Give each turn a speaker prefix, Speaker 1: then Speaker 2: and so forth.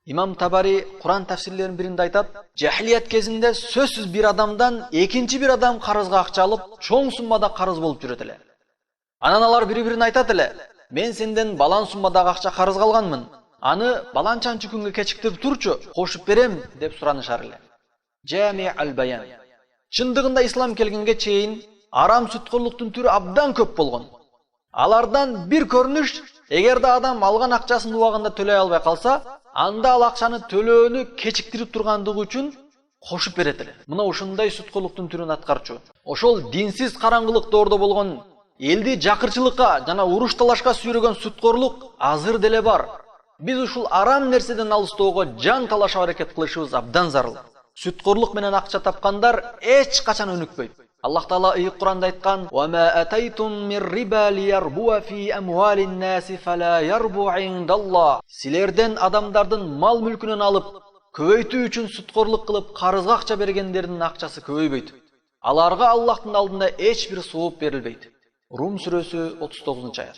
Speaker 1: Имам Табари Куран тафсирлеринин биринде айтат, жахилият кезинде сөзсүз bir адамдан экинчи bir адам карызга акча алып, чоң суммада карыз болуп жүрөт эле. Анан алар бири-бирине айтат эле, мен сенден балан суммадагы акча карызга алганмын. Аны баланчанчы күнгө кечиктирип турчу, кошуп берем деп суранышар эле. Жами аль-Баян. Чындыгында ислам келгенге чейин арам сүткөрлүктүн түрү абдан көп болгон. Алардан бир көрүнүш, эгерде адам алган акчасын убагында төлөй албай калса, анда ал акчаны төлөөнү кечиктирип тургандыгы үчүн кошуп берет эле. Мына ушундай сүткөрлүктүн түрүн аткарчу. Ошол динсиз караңгылык доордо болгон элди жакырчылыкка жана уруш талашка сүйрөгөн сүткөрлүк азыр деле бар. Биз ушул арам нерседен алыстоого жан талашып аракет кылышыбыз абдан зарыл. Сүткөрлүк менен акча тапкандар эч качан өнүкпөйт. Аллах Таала ыйык Куранда айткан: "Ва ма атайтум мир риба лиярбуа фи амвалин наси фала ярбу индаллах." Силерден адамдардын мал мүлкүнөн алып, көбөйтүү үчүн сүткөрлүк кылып карызга акча бергендердин акчасы көбөйбөйт. Аларга Аллахтын алдында эч бир сооп берилбейт. Рум сүрөсү 39-аят.